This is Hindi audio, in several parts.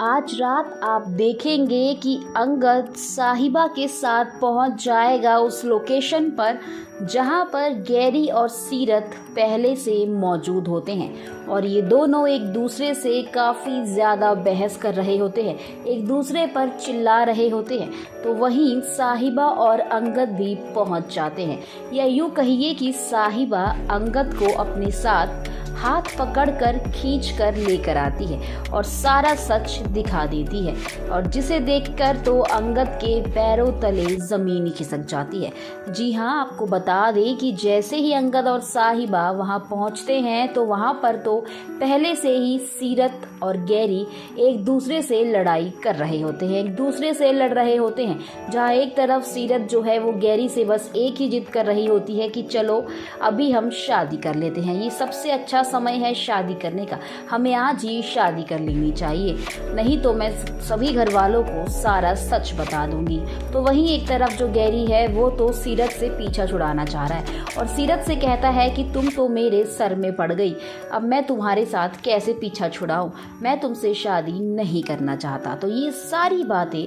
आज रात आप देखेंगे कि अंगद साहिबा के साथ पहुंच जाएगा उस लोकेशन पर जहां पर गैरी और सीरत पहले से मौजूद होते हैं और ये दोनों एक दूसरे से काफ़ी ज़्यादा बहस कर रहे होते हैं, एक दूसरे पर चिल्ला रहे होते हैं। तो वहीं साहिबा और अंगद भी पहुंच जाते हैं, या यूँ कहिए कि साहिबा अंगद को अपने साथ हाथ पकड़कर खींचकर लेकर आती है और सारा सच दिखा देती है, और जिसे देखकर तो अंगद के पैरों तले ज़मीन ही खिसक जाती है। जी हाँ, आपको बता दें कि जैसे ही अंगद और साहिबा वहाँ पहुँचते हैं तो वहाँ पर तो पहले से ही सीरत और गैरी एक दूसरे से लड़ाई कर रहे होते हैं, एक दूसरे से लड़ रहे होते हैं। जहाँ एक तरफ सीरत जो है वो गैरी से बस एक ही जिद कर रही होती है कि चलो अभी हम शादी कर लेते हैं, ये सबसे अच्छा समय है शादी करने का, हमें आज ही शादी कर लेनी चाहिए, नहीं तो मैं सभी घर वालों को सारा सच बता दूंगी। तो वहीं एक तरफ जो गैरी है वो तो सीरत से पीछा छुड़ाना चाह रहा है और सीरत से कहता है कि तुम तो मेरे सर में पड़ गई, अब मैं तुम्हारे साथ कैसे पीछा छुड़ाऊं, मैं तुमसे शादी नहीं करना चाहता। तो ये सारी बातें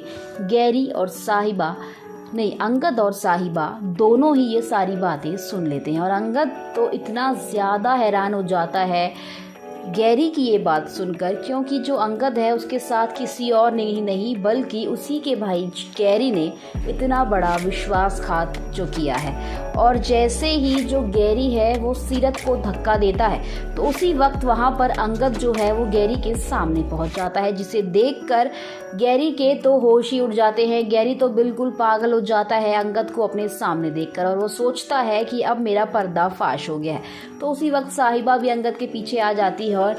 गैरी और साहिबा नहीं, अंगद और साहिबा दोनों ही ये सारी बातें सुन लेते हैं और अंगद तो इतना ज़्यादा हैरान हो जाता है गैरी की ये बात सुनकर, क्योंकि जो अंगद है उसके साथ किसी और ने ही नहीं बल्कि उसी के भाई गैरी ने इतना बड़ा विश्वासघात जो किया है। और जैसे ही जो गैरी है वो सीरत को धक्का देता है तो उसी वक्त वहाँ पर अंगद जो है वो गैरी के सामने पहुँच जाता है, जिसे देखकर गैरी के तो होश ही उड़ जाते हैं। गैरी तो बिल्कुल पागल हो जाता है अंगद को अपने सामने देखकर और वो सोचता है कि अब मेरा पर्दा फाश हो गया है। तो उसी वक्त साहिबा भी अंगद के पीछे आ जाती है और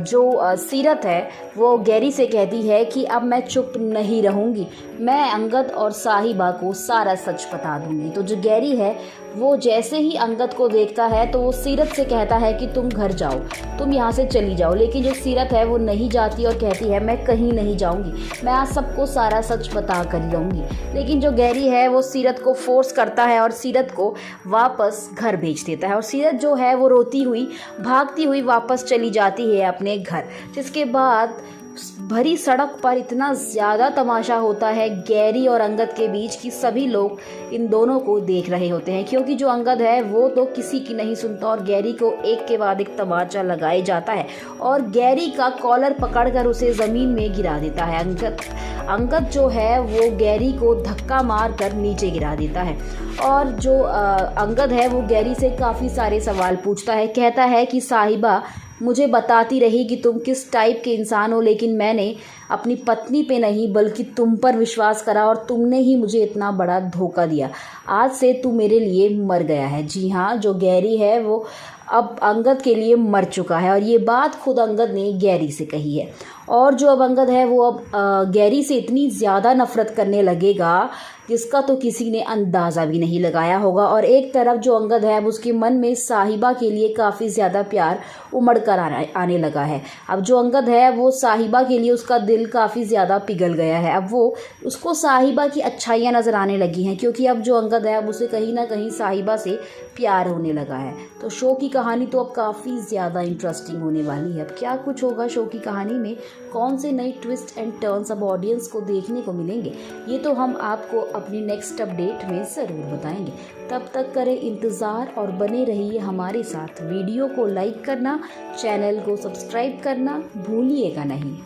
जो सीरत है वो गैरी से कहती है कि अब मैं चुप नहीं रहूँगी, मैं अंगद और साहिबा को सारा सच बता दूँगी। तो जो गैरी है वो जैसे ही अंगद को देखता है तो वो सीरत से कहता है कि तुम घर जाओ, तुम यहाँ से चली जाओ। लेकिन जो सीरत है वो नहीं जाती और कहती है मैं कहीं नहीं जाऊँगी, मैं आज सबको सारा सच बता कर जाऊँगी। लेकिन जो गैरी है वो सीरत को फोर्स करता है और सीरत को वापस घर भेज देता है और सीरत जो है वो रोती हुई भागती हुई वापस चली जाती है अपने घर। जिसके बाद भरी सड़क पर इतना ज़्यादा तमाशा होता है गैरी और अंगद के बीच कि सभी लोग इन दोनों को देख रहे होते हैं, क्योंकि जो अंगद है वो तो किसी की नहीं सुनता और गैरी को एक के बाद एक तमाचा लगाए जाता है और गैरी का कॉलर पकड़कर उसे ज़मीन में गिरा देता है। अंगद जो है वो गैरी को धक्का मार कर नीचे गिरा देता है और जो अंगद है वो गैरी से काफ़ी सारे सवाल पूछता है, कहता है कि साहिबा मुझे बताती रही कि तुम किस टाइप के इंसान हो, लेकिन मैंने अपनी पत्नी पे नहीं बल्कि तुम पर विश्वास करा और तुमने ही मुझे इतना बड़ा धोखा दिया, आज से तू मेरे लिए मर गया है। जी हाँ, जो गैरी है वो अब अंगद के लिए मर चुका है और ये बात खुद अंगद ने गैरी से कही है। और जो अब अंगद है वो अब गैरी से इतनी ज़्यादा नफ़रत करने लगेगा जिसका तो किसी ने अंदाज़ा भी नहीं लगाया होगा। और एक तरफ जो अंगद है अब उसके मन में साहिबा के लिए काफ़ी ज़्यादा प्यार उमड़ कर आने लगा है। अब जो अंगद है वो साहिबा के लिए उसका दिल काफ़ी ज़्यादा पिघल गया है। अब वो उसको साहिबा की अच्छाइयाँ नज़र आने लगी हैं, क्योंकि अब जो अंगद है अब उसे कहीं ना कहीं साहिबा से प्यार होने लगा है। तो शो की कहानी तो अब काफ़ी ज़्यादा इंटरेस्टिंग होने वाली है। अब क्या कुछ होगा शो की कहानी में, कौन से नए ट्विस्ट एंड टर्न्स अब ऑडियंस को देखने को मिलेंगे, ये तो हम आपको अपनी नेक्स्ट अपडेट में ज़रूर बताएंगे। तब तक करें इंतज़ार और बने रहिए हमारे साथ। वीडियो को लाइक करना, चैनल को सब्सक्राइब करना भूलिएगा नहीं।